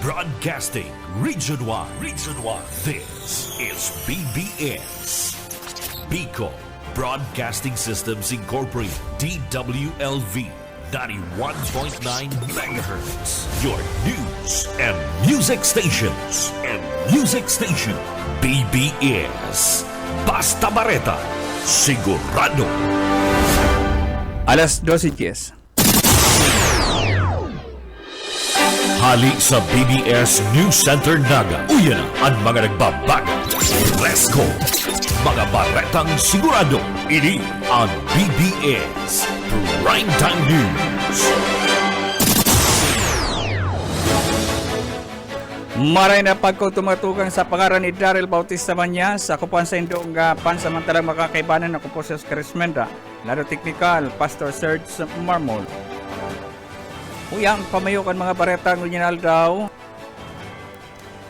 Broadcasting Region 1. Region 1. This is BBS. Bicol Broadcasting Systems Incorporated. DWLV. 91.9 megahertz. Your news and music stations. BBS. Basta Bareta. Sigurado. Alas 12:10. Hali sa BBS News Center Naga. Uyan ang mga nagbabago. Let's go! Mga baretang sigurado. Ini ang BBS Primetime News. Maray na pagkutumatugang sa pangaran ni Daryl Bautista Manyas, ako po sa indong pansamantalang makakaibanan, ako po sa Oscar Esmenda, Lado Technical, Pastor Serge Marmol. Uyang pamayukan mga baretang original daw,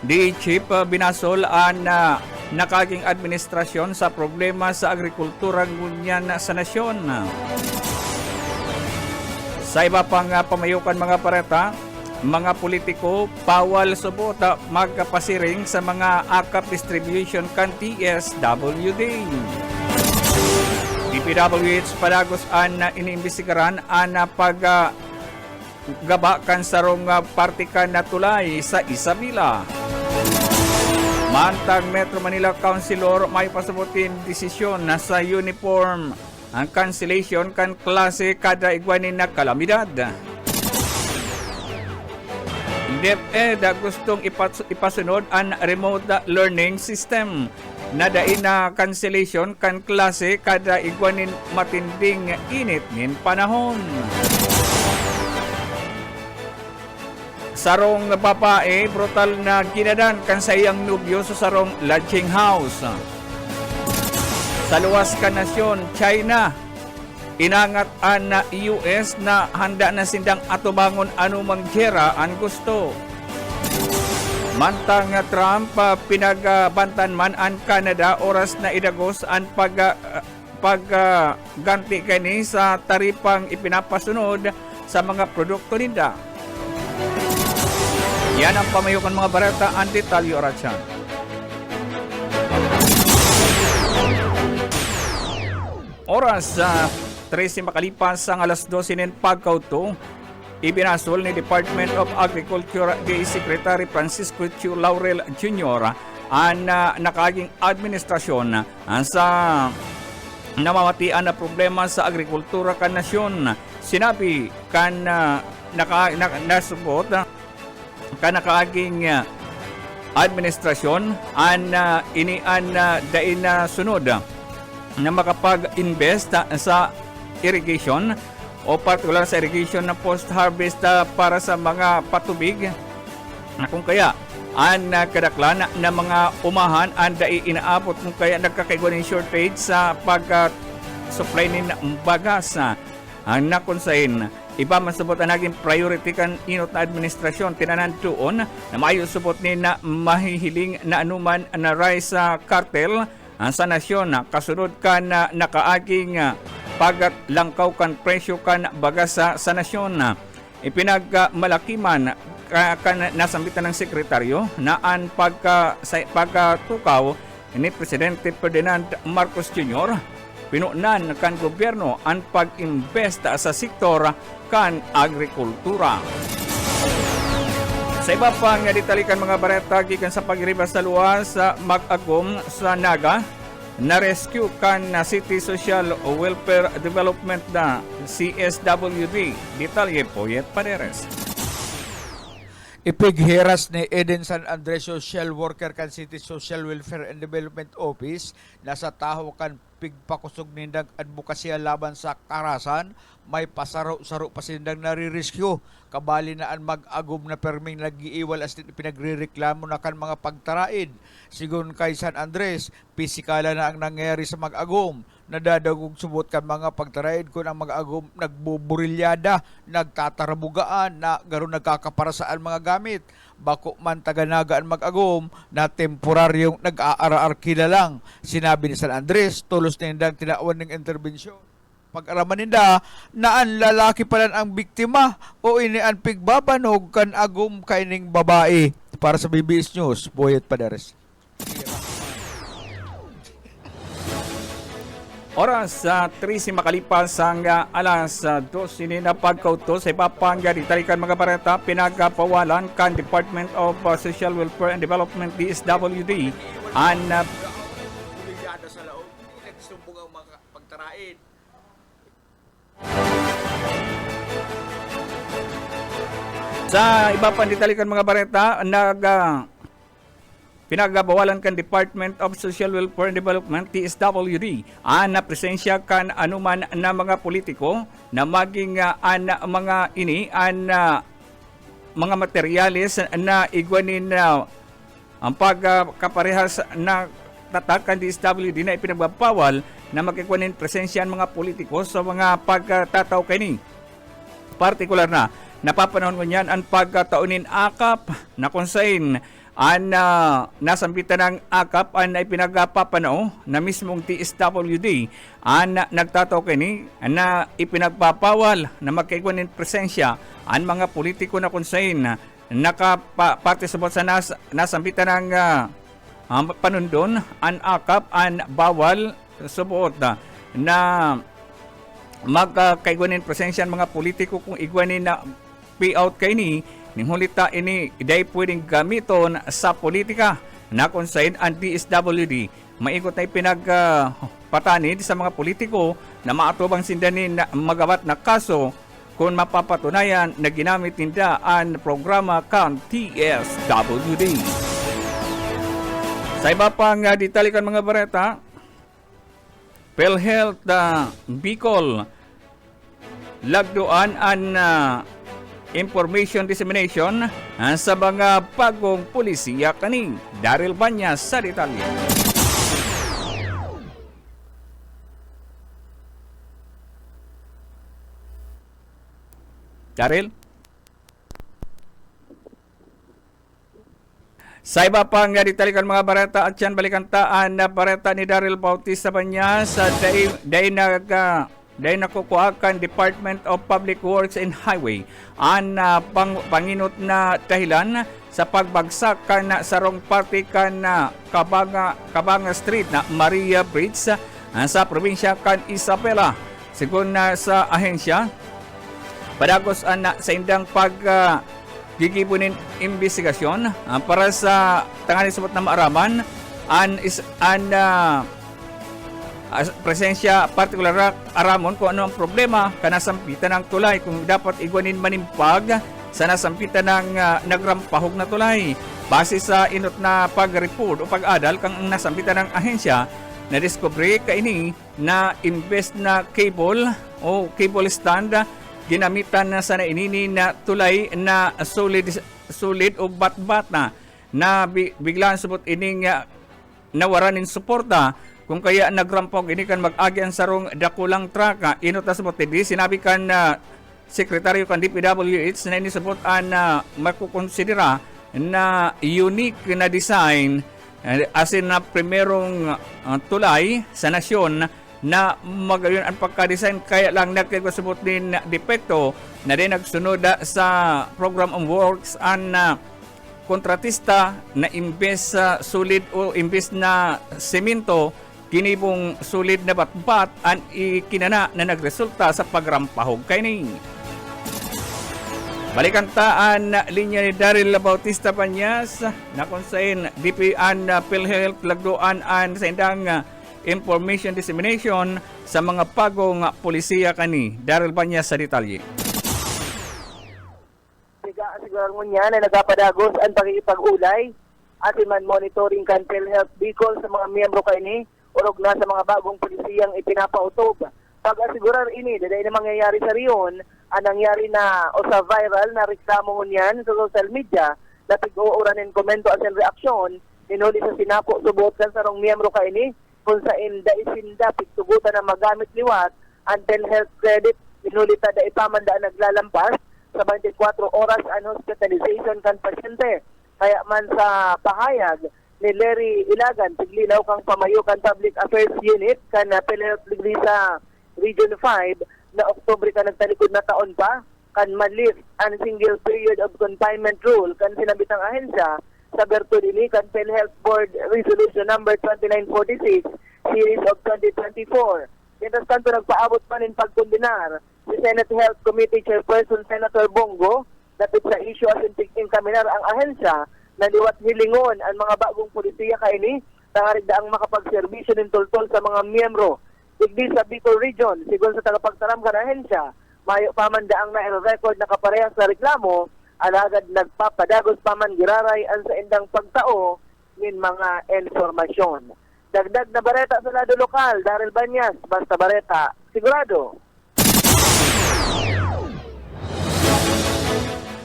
di Chief Binasol ang nakaging administrasyon sa problema sa agrikulturang ngunyan sa nasyon. Sa iba pang pamayukan mga bareta, mga politiko bawal subot magkapasiring sa mga akap distribution kan TSWD. DPWH padagos an iniimbestigaran an gaba kan sarong partikan na tulay sa Isabela. Mantang Metro Manila Councilor may pasabutin desisyon na sa uniform ang cancellation kan klase kada igwanin na kalamidad. DepEd gustong ipasunod ang remote learning system na dain na cancellation kan klase kada igwanin matinding init nin panahon. Sarong babae, brutal na ginadan kan sayang nubyo sa sarong lodging house. Sa luwas ka nasyon, China, inangat na US na handa na sindang atubangon anumang gera ang gusto. Mantang Trump, pinagbantan man ang Canada oras na idagos ang pagganti kani sa taripang ipinapasunod sa mga produkto nila. Yan ang pamayukan mga barata, ang detalyo oratsan. Oras sa 13 makalipas ang alas 12 nin pagkauto, ibinasol ni Department of Agriculture DA Secretary Francisco Chu Laurel Jr. ang nakaging administrasyon sa namamatian na problema sa agrikultura kan nasyon. Sinabi kan nasubot kanakaaging administrasyon an inian dain na sunod na makapag-invest sa irrigation o particular sa irrigation na post-harvest para sa mga patubig. Kung kaya ang kadaklan na mga umahan ang dai inaabot kung kaya nagkakaigwa ng shortage sa pag-supply ng bagas ang nakonsain. Iba masubot ang naging priority kan inot na administrasyon tinanan doon na maayo subot ni na mahihiling na anuman na rise sa cartel sa nasyon kasunod kan nakaaging paglangkaw kan presyo kan bagas sa nasyon. Ipinagmalakiman kan nasambitan ng sekretaryo na ang pagtukaw ni Presidente Ferdinand Marcos Jr. Pinunan kan gobyerno ang pag-invest sa sektor kan agrikultura. Sa iba pang ditalikan mga bareta gikan sa pagribas sa luwas sa mag-agom sa Naga, na-rescue kan na City Social Welfare Development na CSWD. Detalye po Yet Pareres. Ipighiras ni Eden San Andres Social Worker kan City Social Welfare and Development Office na sa taho kan pigpakusog nindang advokasya laban sa karasan, may pasaro-saro pa sindang narirescue. Kabali na ang mag-agom na perming nag-iiwal as pinagre-reklamo na kan mga pagtaraid. Sigun kay San Andres, pisikala na ang nangyari sa mag-agom. Nadadagog subot kan mga pagtaraid kung ang mag-agom nagbuburilyada, nagtatarabugaan, na garo nagkakaparasaan mga gamit. Bako man taganagaan mag-agom na temporaryong nag-aaraar lang. Sinabi ni San Andres, tulos na hindang tinawan ng interbensyon. pag-araman ninda na ang lalaki pala ang biktima o ini ang pigbabanog kan agum kaining babae. Para sa BBS News, Boyet Paderes. Oras sa 13 makalipas ang alas 12 ini na pagkauto sa ipapangga ditalikan mga bareta pinagapawalan kan Department of Social Welfare and Development DSWD an sa laog, nagsumbong ang mga pagtarain. sa iba pang ditalikan mga bareta pinagabawalan kan Department of Social Welfare and Development DSWD ang presensya kan anuman na mga politiko na maging an mga ini an mga materyales na igwanin na ang pagkaparehas na tatakan DSWD na ipinagbabawal na magkikwanin presensya ang mga politiko sa mga pagtataw kini. Partikular na napapanahon ko niyan ang pagkataunin akap na konsain ang nasambitan ng akap ang ipinagpapanao na mismong TSWD ang nagtataw kini na ipinagpapawal na magkaigwanin presensya ang mga politiko na konsain nakapartisipot sa nasambitan ng panundon ang akap ang bawal subuot na magkaigwanin presensya ang mga politiko kung igwanin na payout kay ni ning hulita ini iday pwedeng gamiton sa politika na kung saan ang DSWD maigot na ipinagpatanid sa mga politiko na maatubang sindanin na magawat na kaso kung mapapatunayan na ginamit nila ang programa kan TSWD. Sa iba pang ditalikan mga bareta, PhilHealth Bicol lagduan ang information dissemination sa mga bagong pulisiya kaning Daryl Banyas sa detalye. Daryl? Sa iba pang ditalikan mga bareta at yan balikantaan na bareta ni Daryl Bautista Banyas sa dahil nakukuhakan Department of Public Works and Highway ang panginot na dahilan sa pagbagsak na sarong parte na Kabanga Street na Maria Bridge sa probinsya kan Isabela. Sigun na sa ahensya, padagos sa indang gigibunin investigasyon para sa tangali subot na maaraman presensya partikular aramon kung ano ang problema kanasampitan ng tulay kung dapat igwanin manimpag sa nasampitan ng nagrampahog na tulay. Base sa inot na pag-report o pag-adal kang nasampitan ng ahensya na discovery kaini na invest na cable o cable stand ginamitan na sa nainini na tulay na solid o bat-bat na biglaan subot ining nawaranin suporta kung kaya nagrampog ini kan mag-agi ang sarong dakulang truck inot na subot hindi sinabi kan sekretaryo kan DPWH na inisubot na makukonsidera na unique na design as in na primerong tulay sa nasyon na magayon ang pagka-design kaya lang nagkagusubot din depekto na din nagsunod sa program of works ang kontratista na imbes solid o imbes na semento kinibong solid na batbat ang ikinana na nagresulta sa pagrampahog kay balikantaan linya ni Daryl Bautista Banyas na kung saan DPN PhilHealth lagduan an sa indang information dissemination sa mga bagong pulisiya kani Daryl Banyas sa detalye. Siguro mo niya na nagapadagos ang pagkikipag-ulay at man monitoring kan PhilHealth Bicol sa mga miyembro kani urog na sa mga bagong pulisiyang ipinapautob. Pag-asigurar ini, daday na mangyayari sa riyon, ang nangyari na o sa viral na reklamo niyan sa social media na tig-uuranin komento at reaksyon, inuli sa sinapo subot kan sarong miyembro kaini kung sa inda isinda pigtugutan na magamit liwat ang PhilHealth credit, inuli ta da ipamanda naglalampas sa 24 oras ang hospitalization kan pasyente. Kaya man sa pahayag ni Larry Ilagan, tiglinaw kang pamayo kan Public Affairs Unit kan PhilHealth ligli sa Region 5 na Oktubre ka nagtalikod na taon pa kan ma-lift ang single period of confinement rule kan sinabitang ahensya sa bertud ini kan PhilHealth Board Resolution number 2946 series of 2024. Mientras tanto nagpaabot pa nin pagkundinar si Senate Health Committee Chairperson Senator Bongo dapit sa issue asin tig-inkaminar ang ahensya na liwat hilingon ang mga bagong polisiya kaini tangarig daang makapagserbisyo nin tultol sa mga miyembro digdi sa Bicol Region. Sigon sa tagapagtaram kan ahensya, mayo paman daang na-record na kaparehas na reklamo alagad nagpapadagos paman giraray ang sa indang pagtao nin mga informasyon. Dagdag na bareta sa lado lokal, Daryl Banyas, Basta Bareta, Sigurado.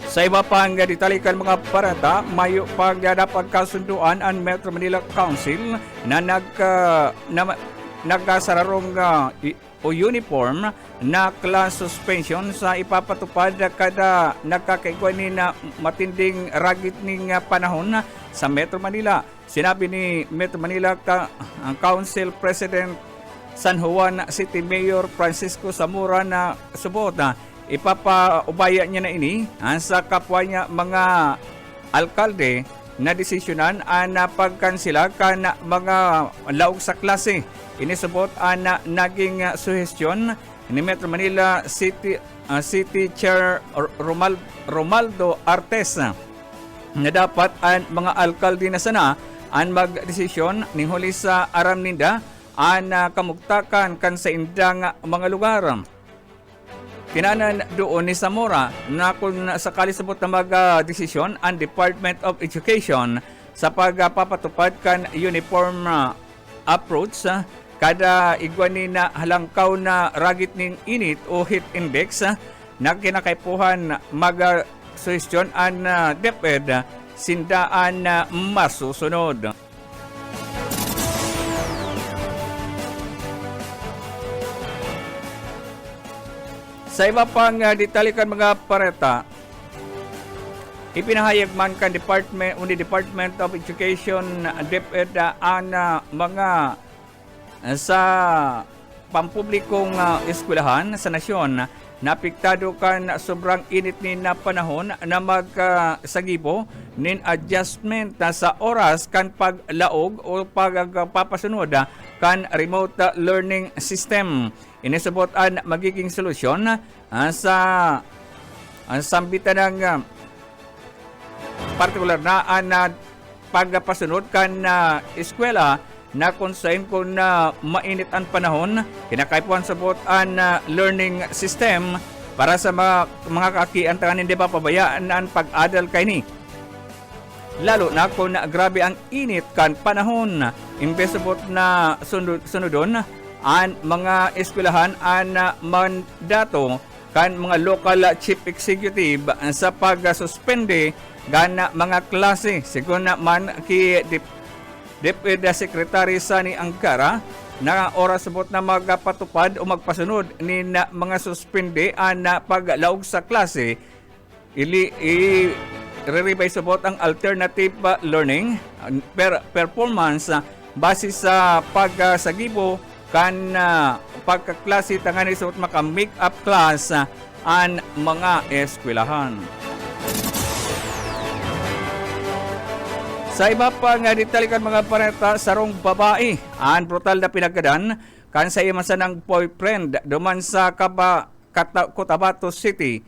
Sa iba pang ditalikan mga parata, mayo pagkasunduan ang Metro Manila Council na nagkasararong o uniform na class suspension sa ipapatupad kada nagkakaigwani na matinding ragit ning panahon sa Metro Manila. Sinabi ni Metro Manila Council President San Juan City Mayor Francisco Zamora na subot na ipapaubaya niya na ini sa kapwa niya mga alkalde na desisyonan na pagkansila kan mga laog sa klase. Inisubot na naging suhestyon ni Metro Manila City Chair Romaldo Artes na dapat ang mga alkalde na sana ang magdesisyon ni huli sa aram ninda ang kamugtakan kan sa indang mga lugar. Tinanan doon ni Zamora na kung sakali sabot na magdesisyon ang Department of Education sa pagpapatupad kan uniform approach kada igwani na halangkaw na ragit ning init o heat index na kinakaipuhan mag-suhestyon ang DepEd sindaan masusunod. Sa iba pang ditalikan mga pareta, ipinahayag man kan Department of Education DepEd ang mga sa pampublikong eskwelahan sa nasyon napiktado kan sobrang init ni na panahon na magsagibo nin adjustment sa oras kan paglaog o pagpapasunod kan remote learning system. Inisubot ang magiging solusyon sa sambitan ng partikular na ang pagpasunod kan eskwela na concern kung mainit ang panahon, kinakaipuan sabot ang learning system para sa mga kakiantangan hindi pa pabayaan ang pag-adal kay ni. Lalo na kung grabe ang init kan panahon, imbes sabot na sunodon ang mga eskwelahan ang mandato kan mga local chief executive sa pag-suspende gana mga klase. Sigun man ki DepEd Secretary Sani Angkara na oras sabot na magpatupad o magpasunod ni mga suspende na paglaog sa klase i-revise sabot ang alternative learning performance base sa pagsagibo kan pagkaklase tangani sabot maka-make up class ang mga eskwelahan. Sa iba pang ditalikan mga pareta, sarong babae ang brutal na pinagkadan kan sa imasan ng boyfriend duman sa Cotabato City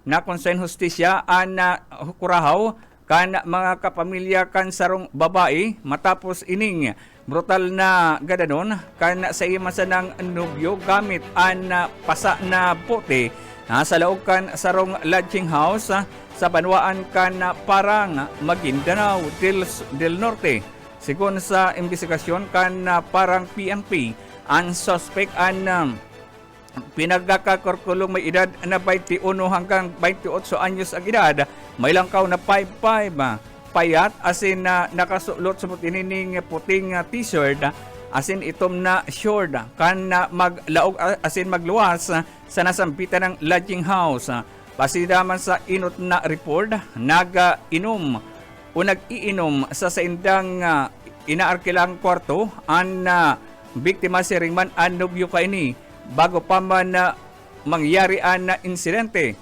na konsen hustisya ang hukurahaw kan mga kapamilya kan sarong babae matapos ining brutal na gadanon kan sa imasan ng nubyo gamit ang pasa na bote sa laog kan sarong lodging house sa banwaan kan parang Maguindanao del Norte. Sigon sa investigasyon kan parang PNP, ang suspect ang pinagkakakurkulong may edad na 21 hanggang 28 anyos ang edad, may langkaw na 5'5", payat asin nakasulot sa putinining puting t-shirt asin itom na short kan maglaog asin magluwas sa nasampitan ng lodging house. Pasidaman sa inot na report, nag-iinom sa saindang inaarkilang kwarto ang biktima si Ringman Anubyo kaini bago pa man mangyari ang insidente.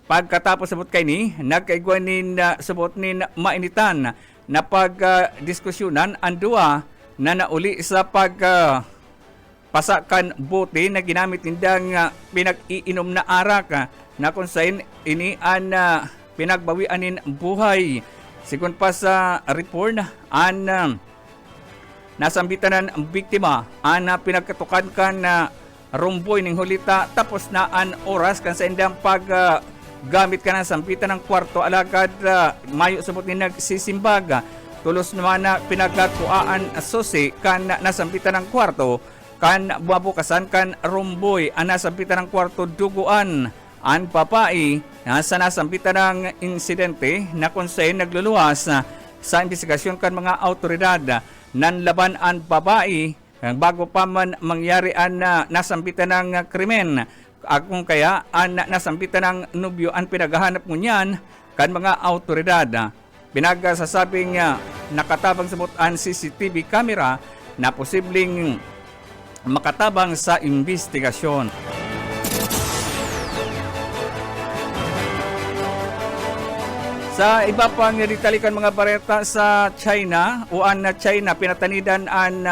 Pagkatapos sabot kay ni, nagkaigwan nin sabot nin mainitan na pagdiskusyonan ang duwa na nauli sa pasakan bote na ginamit nindang pinag-iinom na arak na kung saan ini ang pinagbawianin buhay. Sigun pa sa report, nasambitan ng biktima ang pinagkatukan kan rumboy ng hulita tapos na ang oras kan sa indang gamit ka ng sampitan ng kwarto alagad mayo subot ni nagsisimbag tulos naman na pinagkatuaan susi kan nasampitan ng kwarto kan bubukasan kan rumboy ang nasampitan ng kwarto duguan ang babae sa nasampitan ng insidente na kung saan nagluluwas sa investigasyon kan mga autoridad nanlaban ang babae bago pa man mangyari ang nasampitan ng krimen. Kung kaya ang nasampitan ng nobyo ang pinaghahanap mo niyan kan mga autoridad. Pinagsasabing nakatabang sa ang CCTV camera na posibleng makatabang sa investigasyon. Sa iba pang ditalikan mga bareta sa China, China pinatanidan ang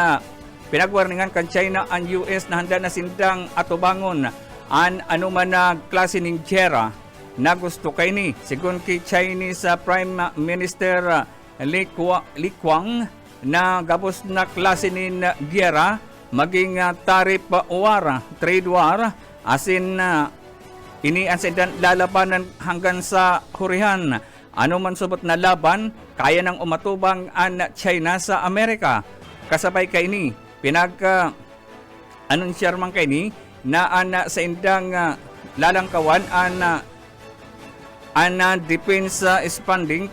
pinagwarningan kan China ang US na handa na sindang atubangon an anuman na klase ng giyera na gusto kay ni. Sigun kay Chinese Prime Minister Li Qiang na gabos na klase ng giyera maging tariff war, trade war, asin ini ang sindan lalabanan hanggang sa hurihan. Ano man subot na laban, kaya nang umatubang ang China sa Amerika. Kasabay kay ni, pinag-anunsyar man kay ni, na sa indang lalangkawan defense spending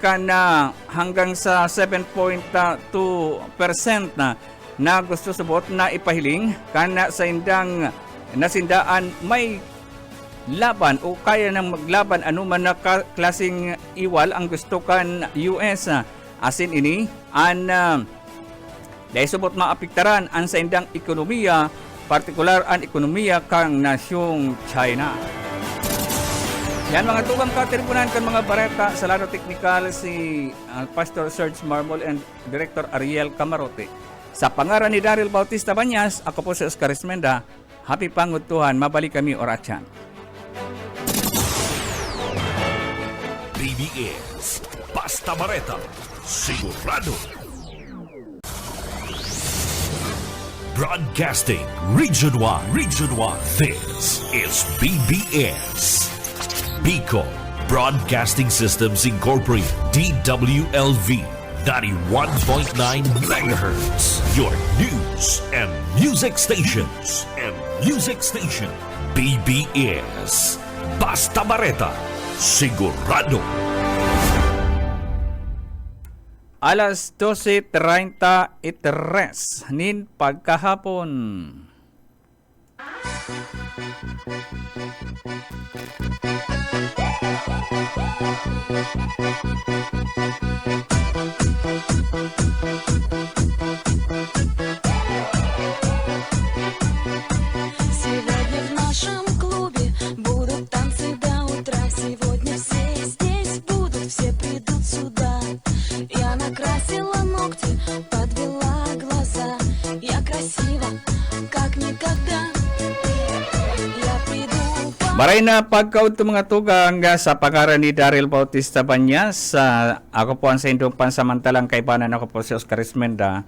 hanggang sa 7.2% na gusto subot na ipahiling sa indang nasindaan may laban o kaya nang maglaban anuman na klaseng iwal ang gusto kan US asin ini dahil subot maapiktaran ang sa indang ekonomiya partikular ang ekonomiya kang nasyong China. Yan mga tugang katribunan kan mga bareta sa lado teknikal si Pastor Serge Marmol and Director Ariel Camarote. Sa pangaran ni Daryl Bautista Banyas, ako po si Oscar Esmenda. Happy pangutuhan, mabalik kami orachan. BBS Basta Bareta Sigurado Broadcasting Region 1. This is BBS. Bicol Broadcasting Systems Incorporated. DWLV 91.9 MHz. Your news and music stations. BBS. Basta Bareta. Sigurado. Alas 12:33 nin pagkahapon. Сегодня в нашем клубе будут танцы до утра. Сегодня все здесь будут, все придут сюда. Я накрасила ногти, подвела глаза. Я красива, как никогда. Я приду по... Maray na pagkaud to mga tugang sa pangaran ni Daryl Bautista Banyas. Ako po ang sa indong pansamantalang kaibanan. Ako po si Oscar Esmenda.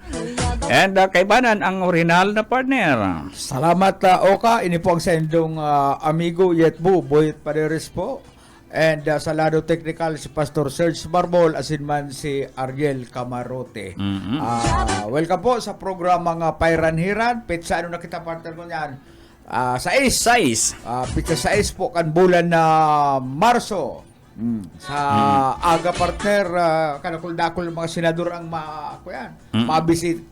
And kaibanan ang original na partner. Salamat Oka, ini po ang sendong amigo Yetbu Boyet Paderes po. And sa lado technical si Pastor Serge Marmol asin man si Ariel Camarote. Welcome po sa programa nga Pairanhiran. Petsa ano na kita partner ko niyan? Sais. Pitsa 6 po kan bulan na Marso. Sa aga partner kanakuldakol ng mga senador ang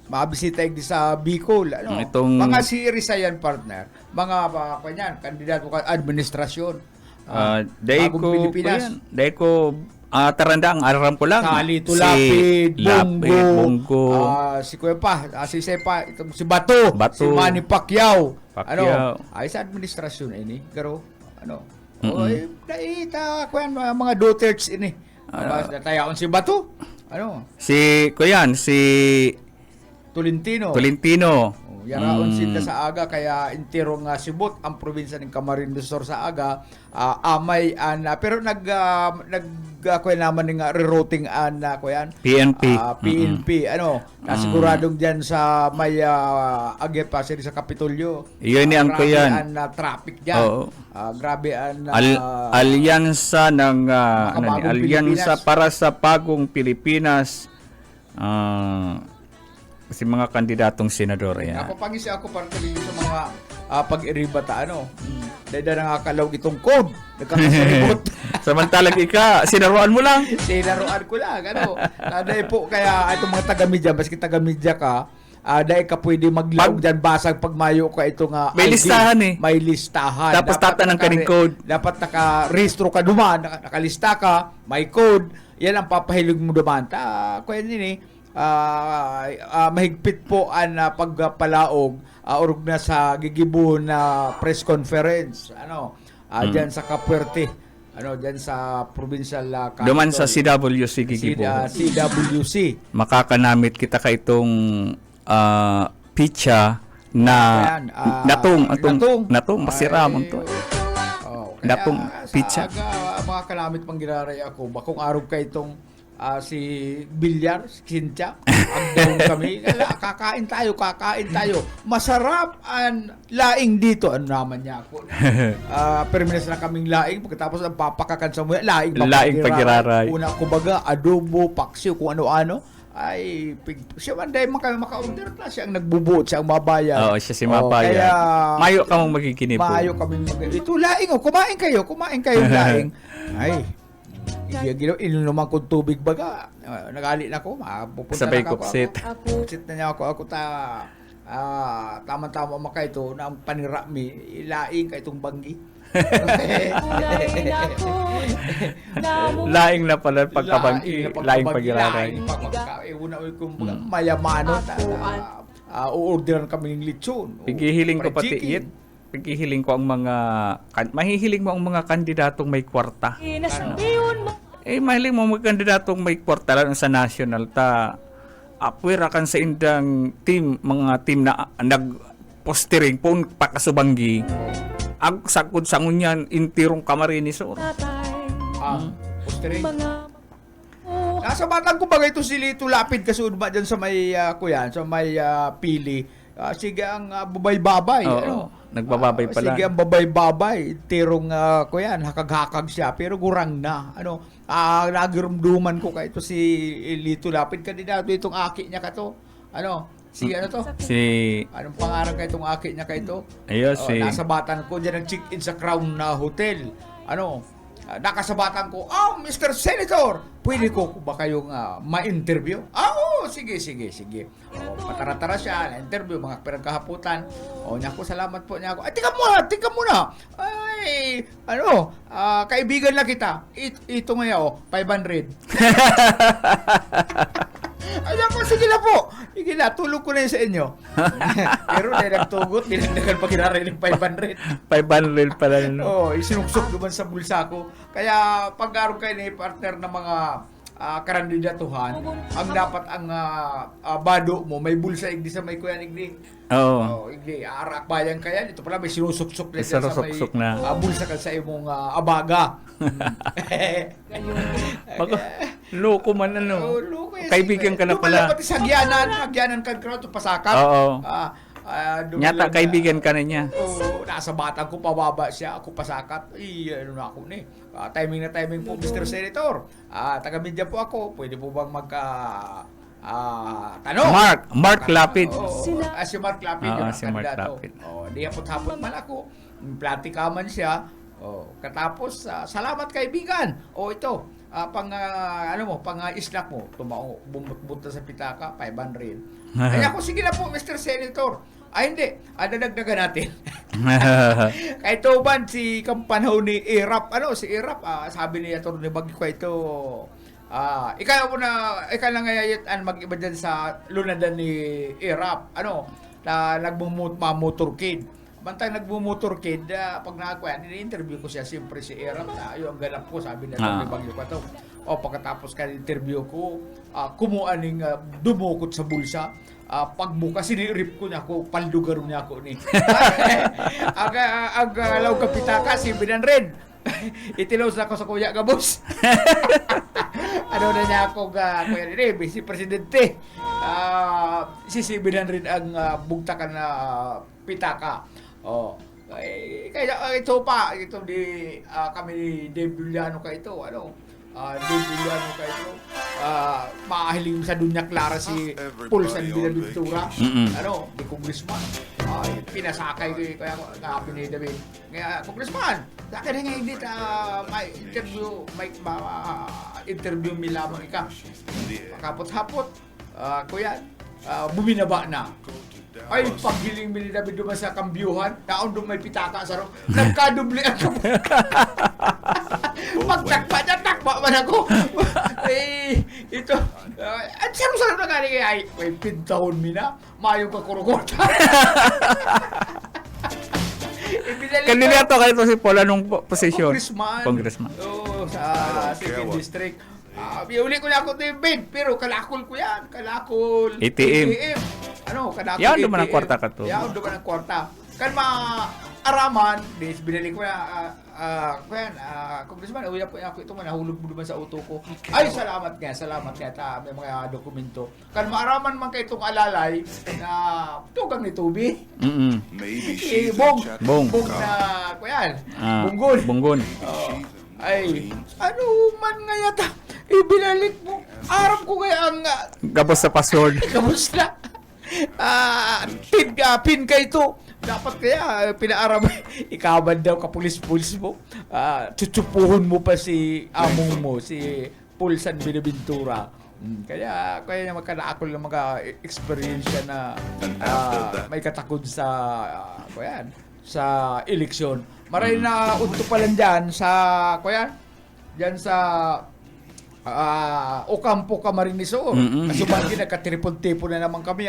mabisita di sa Bicol ano. Mga series yan partner. Mga kandidato kan administrasyon. Dahil ko Taranda, ang aram ko lang. Sali, Tulapid, Bongo, Bongo. si Kuya pa, si Sepa, si Bato, Bato. si Manny Pacquiao. Pacquiao. Ay sa administrasyon ini, pero Mm-mm. oy, naita ko yan mga Duterts ini. Natayaon si Bato. Si Tolentino. Yaraon sila sa aga kaya intero nga sibot ang probinsya ng Camarines Sur sa aga amay pero nagkuha naman ng rerouting ko yan PNP. PNP nasiguradong diyan sa may agep pa sa Kapitolyo. Iyon ni ang ko yan. Traffic diyan. Oo. Grabe ang alyansa ng Makabagong alyansa Pilipinas. para sa bagong Pilipinas. Kasi mga kandidatong senador yan. Napapangisi ako para tuloy sa mga pag-iribata dahil na nakakalaw itong code nagkakasaribot. Samantalang sinaruan mo lang. Sinaruan ko lang dahil po kaya itong mga taga-media maski taga-media ka dahil ka pwede maglaog dyan basag pag mayo ka itong may ID. listahan May listahan. Tapos tatanang ka ng code. Dapat naka-rehistro ka duman, nakalista ka, may code. Yan ang papahilog mo duman. Kuya nini, mahigpit po ang pagpalaog urog na sa gigibo na press conference diyan sa Capuerte diyan sa provincial capital Duman sa CWC Gigibo. CWC Makakanamit kita ka itong pitcha na natong pasiramon to. Natong pizza. Mga kalamit pang giraray ako bakong araw ka itong si Bilyar, si Cynthia, ang kami, kakain tayo. Masarap ang laing dito. Ano naman niya ako? Perminas na kaming laing, pagkatapos ang papakakan sa mga laing pagiraray. Una, kumbaga, adobo, paksiw, kung ano-ano. Ay, siya man dahil maka-order na siya ang nagbubuot, siya ang mabayan. Oo, siya si mabayan. Kaya, mayo ka mong magkikinip. Mayo kami ito laing, kumain kayo laing. Ay, inunuman kong tubig baga. Nagali na ako, pupunta sabay na ako. kupsit. Kupsit na niya ako tama-tama maka ito na ang panirami, ilaing ka itong banggi. Laing na pala pagkabanggi, laing pagiraray. Una kung mayamano uorderan kami ng lechon. Pigihiling ko pati it. Pigihiling ko ang mga mahihiling mo ang mga kandidatong may kwarta. Mahiling mo mga kandidatong may kwarta lang sa national ta. Apwera kan sa indang mga team na nag-postering pun pakasubanggi. Ag sakod sa ngunyan intirong Camarines Sur. Postering. Nasa batang ko bagay ito si Lito Lapid kasunod ba dyan sa may kuyan, sa may pili. Sige ang babay-babay. Nagbababay pala. Sige ang babay-babay. Tirong kuyan, hakag-hakag siya. Pero gurang na. Nagirumduman ko ka ito si Lito Lapid. Kandidato itong aki niya ka to. Si ano to? Anong pangarang ka itong aki niya ka ito? Nasa batan ko dyan ang check-in sa Crown Hotel. Nakasabatan ko, Mr. Senator, pwede ko ba kayong ma-interview? Sige. Patara-tara siya, na-interview, mga pinagkahaputan. Niya ko, salamat po niya ako. Ay, tika muna. Ay, kaibigan lang kita. Ito ngayon, 500. Ay, ako, sige na po. Sige na, tulog ko na yun sa inyo. Pero dahil nagtugot, dinagdagan pa kinaray ng 500. 500 pala. Isinuksok naman sa bulsa ko. Kaya pag-araw kayo ni partner ng mga karandidatuhan, ang dapat ang bado mo, may bulsa igdi sa may kuyan igdi. Igdi, arak bayan kaya. Ito pala may sinusuksok na sa may bulsa ka sa imong abaga. Loko man kaibigan ka na pala. Pati sa agyanan ka crowd to pasakat. Nyata kaibigan ka na niya. Nasa batang ko pababa siya, ako pasakat. Ako ni. Timing na timing po Mr. Senator. Taga-media po ako. Pwede po bang tanong? Mark Lapid. Si Mark Lapid. Si Mark Lapid. Di hapot-hapot man ako. Platika man siya. Katapos, salamat kaibigan. Ito. Pang snack mo, bumutbunta sa pitaka, 500. Kaya ako, sige na po, Mr. Senator. Ay, hindi. Dadagdagan natin. Kahit tuban si kampanhaw ni Irap, si Irap, sabi ni Atty. Bagyo ko ito, ikaw na ngayon mag-iba dyan sa lunadan ni Irap, na nagmumotorkid. Bantang nagmumotorkid, pag nakakuha, ini-interview ko siya, siyempre si Irap, yung ang ganap ko, sabi ni Atty. Bagyo ko ito. Pagkatapos ka interview ko, kumuaning dumukot sa bulsa, pagbuka, sinirip ko niya ako, paldugar niya ako ni. Ang law kapitaka, si Binanred. Itilaw na ako sa kuya ka, boss. Ano na niya ako, kuya ni, si Presidente. Si Binanred ang bugtakan na pitaka. Kaya ito pa, ito di kami ni Dave Villano ka ito, Dave Villano ka ito, maahiling sa Dunya Clara si Pulsan Binaventura, di congressman, pinasakay ko kaya kapi ni David. Kaya congressman, dati rin nga hindi interview mi lamang ika. Kapot-hapot, kuya, buminaba na. Ay, paghiling mi ni David duman sa kambyuhan, naon doon may pitaka sa ro. Nagkadubli ako. Pagtakpa niya, takpa man ako. Ito. At sarap-sarap na gani kaya, may pintahon mi na, mayong kakurukota. Kandidato kayo to si Paul, anong posisyon? Congressman. Sa 2nd District. Uli ko na ako bid, pero kalakol ko yan. Kalakol. ATM. Kalakol Yan, ATM. duman ang kwarta ka to. Yan, duman ang kwarta. Kan araman, binili ko na, Congressman, uwi po ako ito, nahulog mo naman sa auto ko. Ay, salamat nga, may mga dokumento. Kan maaraman man kayo itong alalay, na tugang ni Tubi. Bong na, Bunggon. Ay, ano man nga yata, ibinalik mo. Arap ko kaya ang... Gabos sa password. Gabos na. Pin ka ito. Dapat kaya, pinaaram, ikaban daw kapulis-pulis mo. Chuchupuhon mo pa si among mo, si Pulsan Binaventura. Kaya magkanaakol ng mga experience na may katakod sa sa eleksyon. Maray na unto pa lang dyan sa Ocampo Camarines Kasubagi nagkatripon-tipo na naman kami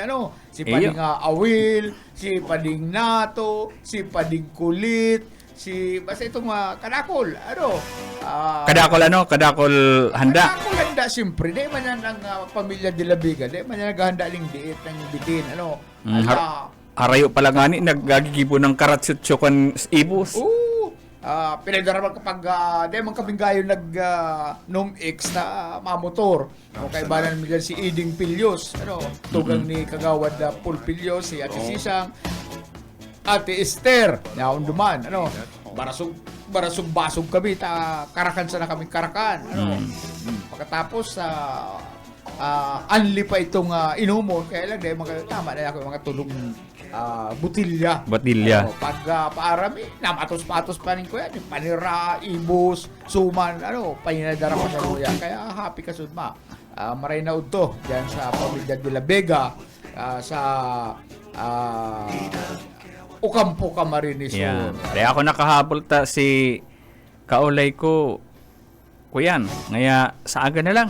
si Pading Awil, si Pading Nato, si Pading Kulit, basta itong Kadakol Kadakol handa. Kadakol handa siyempre, di man yan ang pamilya de la Vega, di man yan naghahanda ling diit ng bitin Harayo pala nga ni, nagagigibo ng karatsutso kan ibus. Pinagdaraman kapag di man kaming gayo NOMX na mamotor. Kaibanan nila si Eding Pilyos, tugang ni Kagawad Paul Pilyos, si Ate Sisang, Ate Esther, naon duman, barasog-basog kami, karakan sana kami karakan. Pagkatapos, anli pa itong inumo, kaya lang, tama na ako mga tulong butilya. Pag paarami, namatos-patos pa rin ko yan. Panira, ibus, suman, paninadara pa sa luya. Kaya happy ka sudma. Maray na udto dyan sa pamilya de la Vega, sa Ocampo Camarines Sur. Kaya ako nakahabol si kaulay ko, kuyan. Ngaya sa aga na lang.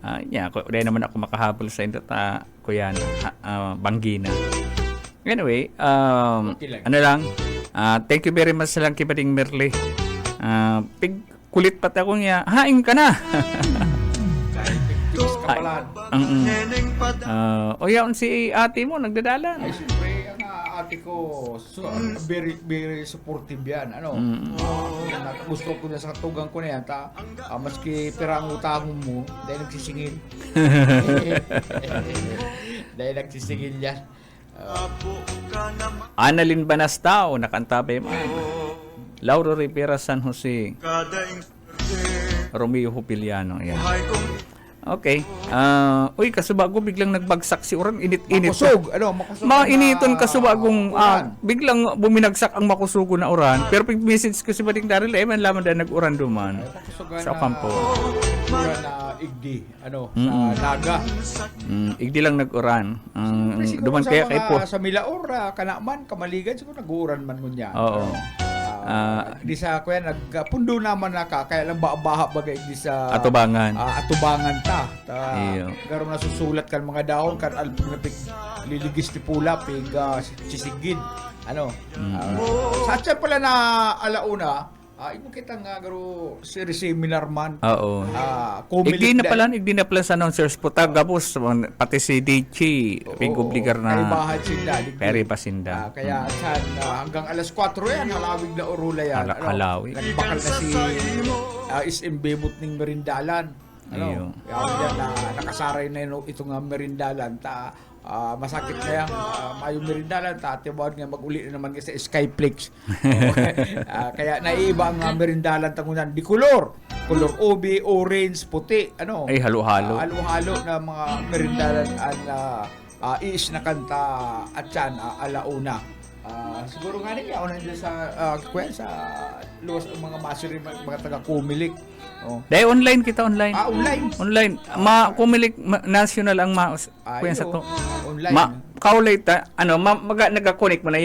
Dahil naman ako makahabol sa ito kuyan, Banggina. Anyway, thank you very much lang kibating Merle. Kulit pati ako niya, haing ka na. Yaon si ate mo, nagdadala. Ay, siyempre, ang ate ko, very, very supportive yan. Gusto ko na sa tugang ko na yan, maski perang utang mo, dahil nagsisingil. Dahil nagsisingil yan. Annalyn Banastao, nakantabe mo. Lauro Rivera San Jose. Romeo Hupiliano. Yan. Okay. Uy, kasubago biglang nagbagsak si Uran. Init-init. Makusog, makusog. Mainiton kasubagong uran. biglang buminagsak ang makusugo na uran. Pero pag message ko si Bading Daryl, man laman na nag-uran duman. Makusogan Sa kampo. Uran na igdi, sa Naga. Igdi lang nag-uran. Siguro Duman sa kaya mga- kay po. Sa Milaor, Kanaman, Kamaligan, siguro nag-uuran man ngunya. Oo. Di sa kuya nagpundo naman kaya lang baha bagay di sa Atubangan. atubangan ta. Iyo. Garo nasusulat kan mga dahon kan alpig na liligis ti pula pig chisigid. Sa atyan pala na alauna, imo kita nga garo seminar man. Oo. Kumilit Igdi na pala sa announcers po tagapos pati si Dichi pig-obligar na Kaibahan sila. peri pasinda. Kaya saan hanggang alas 4 yan, halawig na orula yan. Halawig. Nagbakal na si SM Bemut ng Merindalan. Iyo. Kaya yan nakasaray na yun itong Merindalan. Masakit na yan. Mayong Merindalan, tibawad nga mag-uli na naman sa Skyplex. Kaya naiiba ang Merindalan tangunan. Di color OB, orange, puti. Ay, halo-halo. Halo-halo na mga Merindalan iis na kanta at yan, alauna. Siguro nga niya, dyan sa luwas ng mga masiri, mga taga-kumilik. Dahil online kita, online. Online. Online. Kumilik national ang kuya sa to. Online. Kaulay ta, nagakonek mo na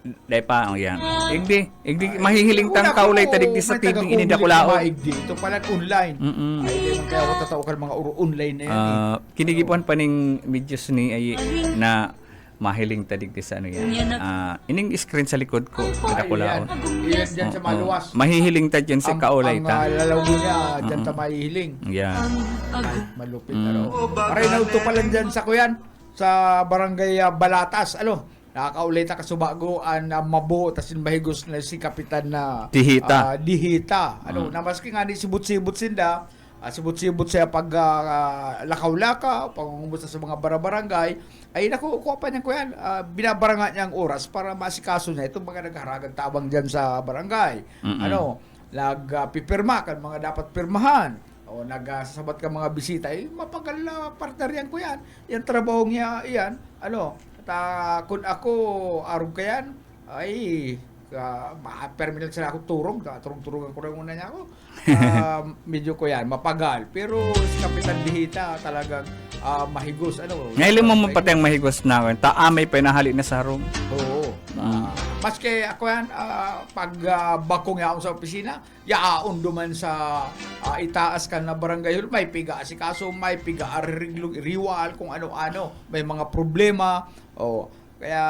dahil pa, yan. Igdi, mahihiling tang kaulay ta digdi sa TV inidakulaon. Ito pala online. Ay, di man kaya ako tatawag mga online na yan. Kinigipuan pa ning videos ni ay na mahiling tadig sa yan. Ining screen sa likod ko, inidakulaon. Iyan dyan sa maluwas. Mahihiling ta dyan sa kaulay ta. Ang lalaw niya, dyan ta mahihiling. Yan. Malupit Paray na ito pala dyan sa kuyan, sa barangay Balatas, nakakaulay ta kasubago na mabuo tas mahigos na si Kapitan na Dihita. Dihita. Namaski nga ni sibut-sibut sinda, sibut-sibut siya pag lakaw-laka, pangungumusta sa mga barangay, ay nakukuha pa niya ko yan, binabaranga niya ang oras para masikaso niya itong mga nagharagang tabang dyan sa barangay. Nagpipirma kan mga dapat pirmahan. O nagsasabat ka mga bisita, mapagal na partner yan ko yan. Yan trabaho niya, yan. Kung ako arog ka yan, ay permanent sila ako turong-turongan ko rin muna niya ako. Medyo ko yan, mapagal. Pero si Kapitan Dihita talagang mahigos. Ngayon mo pati ang mahigos na ako. Taamay pa nahali na sa harong. Oo. Maski ako yan, pag bakong yaon sa opisina, yaon duman sa itaas ka na barangay hall, may piga si kaso, may piga riwal, kung ano-ano, may mga problema. Kaya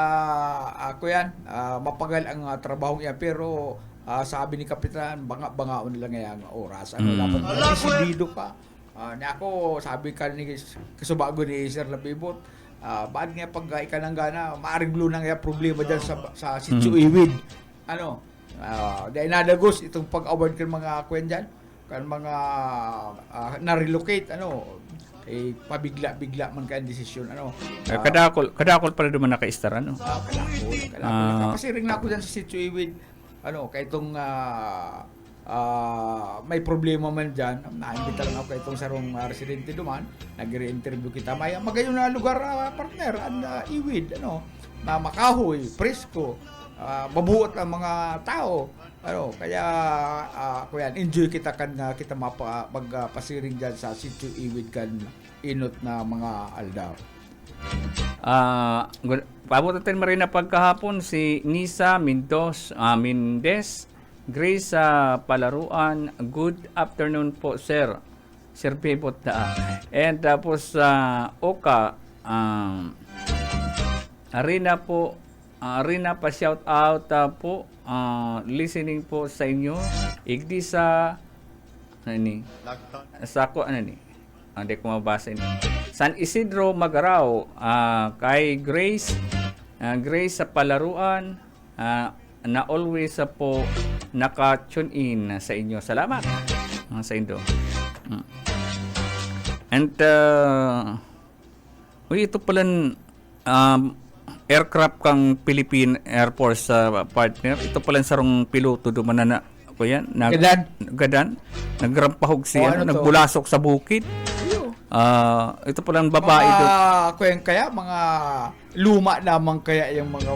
ako yan, mapagal ang trabaho niya, pero sabi ni Kapitan, banga-bangaon lang yung oras. Dapat desidido ka. Ako, sabi ka ni kasubago ni Sir Labibot, baad nga pag ikanang gana, maariglo na nga problema dyan sa Sitio Iwid. Dahil nadagos itong pag-award kan mga kwen dyan, kan mga na-relocate, pabigla-bigla man ka ang desisyon. Kadakol pala naman naka-star, Kadakol. Kasi ring na ako dyan sa Sitio Iwid, kaya itong may problema man dyan, naimbita lang ako kay itong sarong residente duman, nag-re-interview kita, magayon na lugar, partner, Iwid, na makahoy, presko, mabuot ang mga tao, kaya ako yan, enjoy kita kan kita magpasiring dyan sa Sitio Iwid kan inot na mga aldaw. Pabutin mo rin na pagkahapon si Nisa Mendez, Grace Palaruan, good afternoon po sir. Sir Pibot na. And tapos Oka, Arena pa shout out po, listening po sa inyo. Igdi sa hindi ko mabasa ini. San Isidro Magaraw, kay Grace sa Palaruan, na always po naka-tune in sa inyo. Salamat sa inyo. And ito pala aircraft kang Philippine Air Force partner. Ito pala sarong piloto duman na ko yan. Gadan. Nagrampahog siya. Nagbulasok sa bukid. Ito po lang babae doon. Kaya mga luma lamang kaya yung mga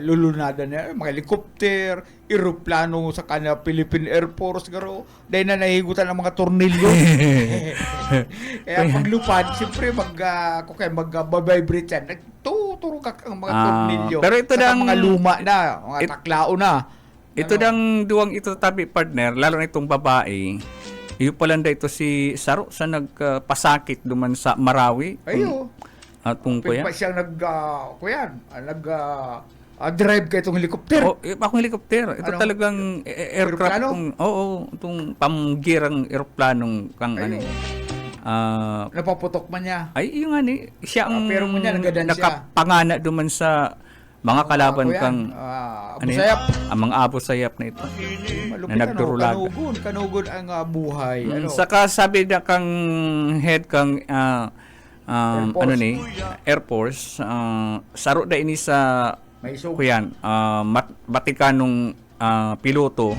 lulunada niya, mga helicopter, eroplano sa kanya Philippine Air Force garo, dahil na nahigutan ng mga tornilyo. Kaya paglupad, siyempre mag-vibrate yan. Nagtuturo ka ang mga tornilyo. Pero ito saka dang- mga luma na, mga taklao na. Ito dang duwang ito tabi partner, lalo na itong babae. Iyo pala ito si Saro sa nagpasakit duman sa Marawi. Ayo. At kung kuya. Pa siyang drive kay itong helicopter. Akong helicopter. Ito Ano? talagang aircraft. Aeroplano? Itong pamgirang aeroplanong kang Ayo. Napaputok man niya. ay, yung ani, siya ang Pero kunya, nagadan siya. nakapangana duman sa mga kalaban Ako yan. kang Abu ano yun? Sayyaf. Ang mga abo sayap na ito. Malupit, Na nagdurulaga. Kanugod ang buhay. Ano? Saka sabi na kang head kang Air Force. ano ni Air Force, saro da ini sa May isog. kuyan, Vaticanong piloto.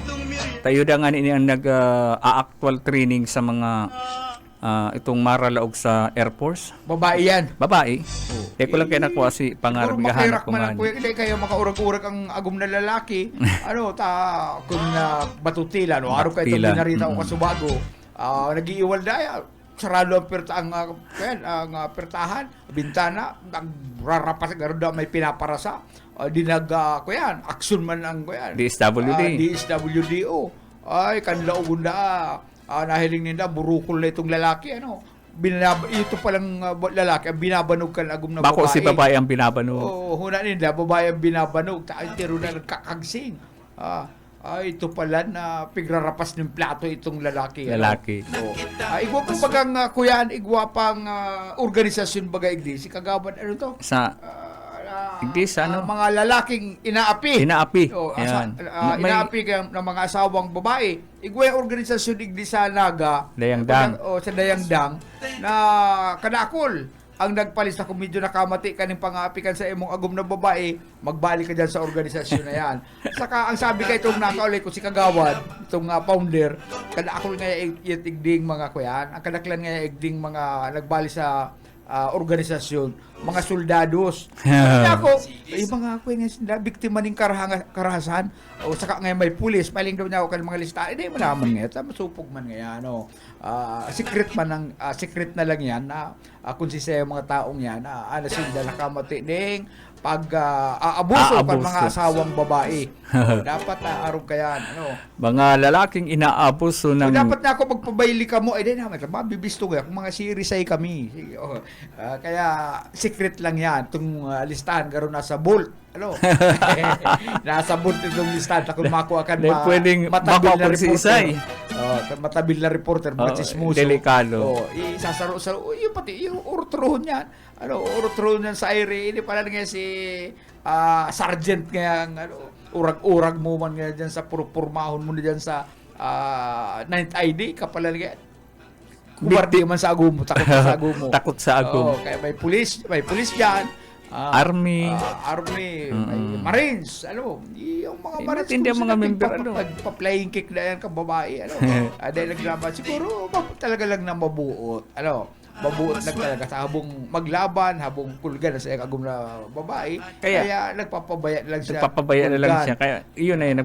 Tayo da nga ini ang nag-actual training sa mga itong maralaog sa Air Force. Babae yan. Babae. Kaya ko lang kaya nakuha si pangarap Puro gahanap makirak ko man ang man. kuya. Hindi kayo makaurag-urag ang agom na lalaki. Kung batutila, no? Araw kayo itong Batutila. binarita ko kasubago. Nag-iiwal daya. Sarado ang pertahan, bintana, nagrarapas, garo daw may pinaparasa. Kuyan, aksyon man ang kuyan. DSWD. DSWDO. Ay, kanila ugunda. Nahiling nila, burukol na itong lalaki. Ito palang lalaki, ang binabanog ka na agum na Bako babae. si babae ang binabano. Oo, huna nila, babae ang binabanog. Tiro na nagkakagsing. Ito pala na pigrarapas ng plato itong lalaki. Lalaki. Igwa pang bagang kuyan, igwa pang organisasyon baga igdi. Si Kagawad, ano to? Sa Igdi, sa ano? Mga lalaking inaapi. Inaapi. Oh, Ayan. inaapi ng mga asawang babae. Igwa yung organisasyon igdi sa Naga. Dayangdang. Sa Dayangdang na kadakol ang nagpalis na kung medyo nakamati ka ng pang-aapikan sa imong agom na babae, magbalik ka dyan sa organisasyon na yan. Saka ang sabi ka itong nakaulay ko si Kagawad, itong founder, kadakol nga igding mga kuyan, ang kadaklan nga igding mga nagbali sa organisasyon, mga soldados. Kaya ako, yung mga kuya nga biktima ng karahasan, o saka nga may pulis, paling daw niya ako ng mga lista, hindi mo naman nga, masupog man nga yan, secret na lang yan, na kung sisaya mga taong yan, sila nakamati ding pag-aabuso kan mga asawang babae. Dapat na araw kaya, Mga lalaking inaabuso ng... dapat na ako magpabayli ka mo, di naman, mabibisto ko kung mga sirisay kami. Sige, kaya secret lang yan, itong listahan, garo nasa bolt. Nasa bolt itong listahan, kung makuha kan pwedeng matabil na makapagsisay. reporter. Matabil na reporter, machismoso. Delikado. Isasaro-saro, yung pati, yung urtrohon yan. Urtrohon yan sa aire, hindi pala nga si sergeant nga, urag-urag mo man nga dyan sa purmahon mo na dyan sa 9th ID, kapala nga, kuwardi man sa agumo, takot sa agumo. Takot sa agum. Kaya may pulis dyan. Army. May Marines, yung mga Marines. Hindi ang mga member, Pa-flying kick na yan ka babae, dahil naglaban, siguro, talaga lang na mabuot, mabuot lang talaga sa habong maglaban, habong kulgan sa agum na babae, kaya nagpapabaya na lang siya. Nagpapabaya na lang siya. Kaya, yun na yun,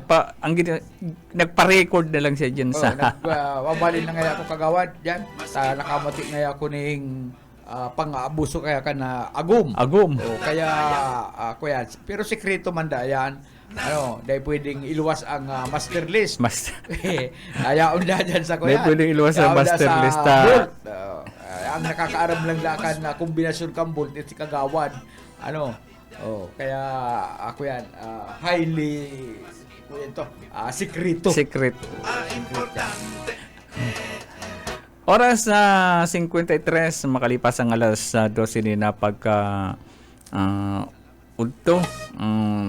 nagpa-record na lang siya dyan sa... Wabalin na nga ako Kagawad dyan, nakamati nga ako ning pang-aabuso kaya ka na agum. Kaya kuya, pero sekreto man da yan. Dahil pwedeng iluwas ang master list. Ayaon na dyan sa kuya. Dahil pwedeng iluwas ang master list. Ang nakakaaram lang lakan na kombinasyon kang bolt at si Kagawad. Kaya ako yan, highly sekreto. Sekreto. Oras na 53, makalipas ang alas 12 ni na pagka udto.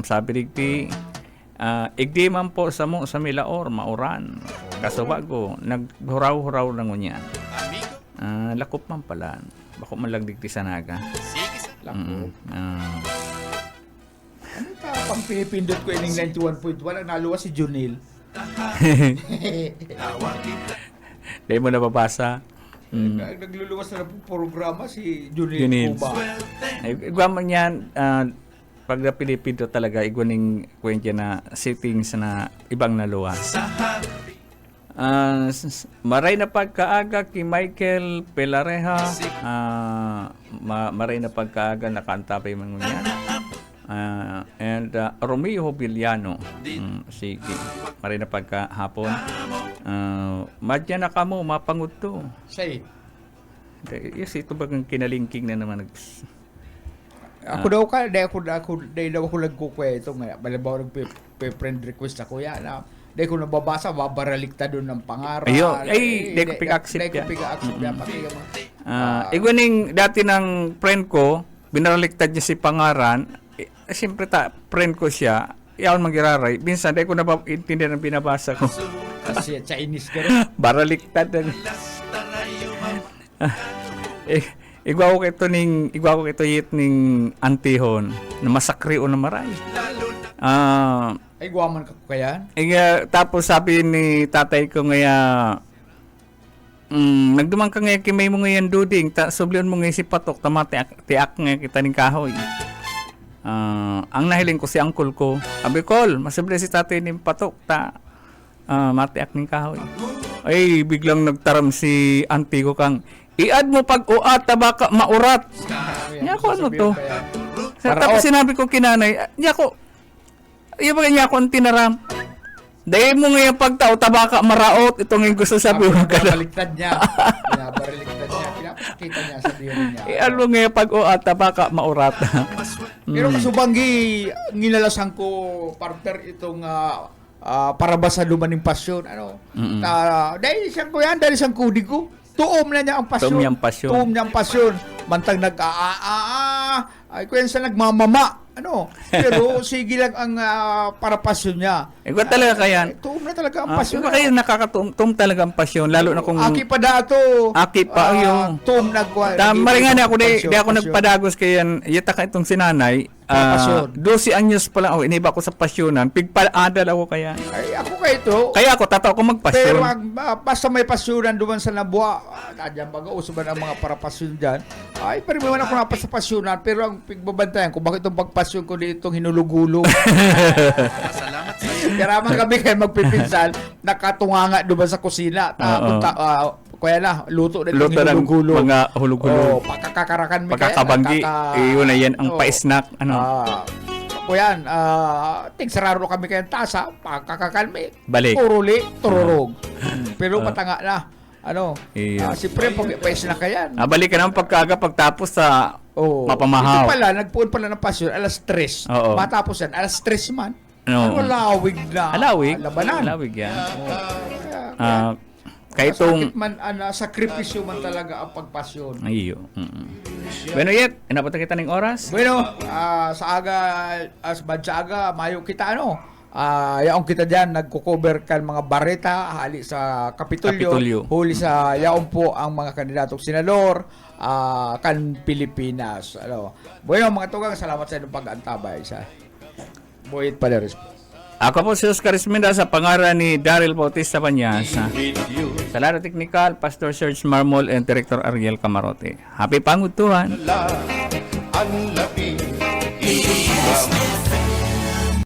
Sabi digdi, igdi man po sa mo sa Milaor, mauran. Kasubago, naghuraw-huraw lang niya. Lakop man pala. Bako man lang digdi sa Naga. Lakop. Pang pinipindot ko ining 91.1, ang naluwas si Junil. Dahil mo nababasa. Nagluluwas na ng programa si Junil Junil. Cuba. Igwa man yan, pag na Pilipino talaga, igwaning kwentya na settings na ibang naluwas. Maray na pagkaaga ki Michael Pelareja, maray na pagkaaga nakantapay man yan. And Romeo Villano, sige, maray na pagkahapon. Madya na kamo, mapangod to. Say, Yes, ito bagang kinalingking na naman. ako daw ka, dahil daw ako nagkukwento nga. Balabaw nagpe-friend request ako yan. Dahil ko nababasa, babaraliktad doon ng pangaran. Ayun, dahil ko pick-accept Dahil ko yan. pick-accept yan. Makiga mo. Iguaning dati ng friend ko, binaraliktad niya si pangaran. Siyempre friend ko siya, iyawan magiraray. Minsan, dahil ko intindihan ang binabasa ko. Kasi Chinese ka rin. Baraliktad. Igwa ko ito yit ning antihon na masakri o na maray. Ay, guwaman ka ko kaya? Tapos sabi ni tatay ko ngaya, nagdumang ka ngayon kimay mo ngayon duding, sublion mo ngayon si Patok, tama tiak ngayon kita ning kahoy. Ang nahiling ko si uncle ko, sabi ko, masubli si tatay ni Patok, matiak ning kahoy. Ay, biglang nagtaram si auntie ko kang, i-add mo pag-uat, baka maurat. Niya ko ano to? Tapos sinabi ko kinanay, niya ko, niya ko ang tinaram. Dahil mo ngayon pagtao, tabaka maraot. Ito ngayon gusto sabihin ka na. Baliktad niya. Baliktad niya. Pinapakita niya, sabihin niya. Ano ngayon pag-uat, tabaka maurat. Pero kasubanggi, nginalasan ko, partner, itong para ba sa lumaning pasyon. Dahil siyang ko yan, dahil siyang kudi ko. Tuom na niya ang pasyon. Tuom niya ang pasyon. Mantang ay kung sa nagmamama. Pero sige lang ang para pasyon niya. Ikaw talaga kaya. Tuom na talaga ang pasyon. Ikaw kaya nakakatum talaga ang pasyon. Lalo na kung... Aki pa dato. Aki pa, yun. Tuom nagwa. Maringan ako, di ako nagpadagos kayan. Yata ka itong sinanay. 12 anyos pa lang ako. Iniba ko sa pasyonan. Pigpaladal ako kaya. Ay, ako kayo to. Kaya ako, tataw ko magpasyon. Pero basta may pasyonan duman sa nabuwa, nadyan baga, uso ba ng mga parapasyon dyan? Ay, pero may ako napas sa pasyonan, pero ang pigbabantayan ko, bakit itong pagpasyon ko dito hinulugulog? Kaya naman kami kayo magpipinsan, nakatunganga duman sa kusina. Kaya na, luto na itong hinulugulog. Mga hulugulog. Pakakakarakan mi kaya. Pagkakabanggi, yun na yan, ang pa-snack. O yan, tigsararo kami kayang tasa, pagkakakalmi. Balik. Turuli, tururog. Pero matanga na. Siyempre, pa-snack ka yan. Balik ka naman pagtapos sa mapamahaw. Ito pala, nagpuon pala ng pasyon, alas 3. Matapos yan, alas 3 man. Alawig na. Labanan. Alawig yan. Kaya itong... sakripisyo man talaga ang pagpasyon. Ayo. Bueno, yet, inapot kita ng oras? Bueno, sa aga, mayo kita yaong kita dyan, nagko-cover kan mga bareta, hali sa Kapitolyo. Huli sa yaong po ang mga kandidatong senador, kan Pilipinas. Bueno, mga tugang, salamat sa inyong pag-antabay. Buhit pa rin. Ako po si Oscar Esmenda sa pangalan ni Daryl Bautista Panyasa. Sa Laro Technical, Pastor Serge Marmol and Director Ariel Camarote. Happy Pangutuhan! Ang labing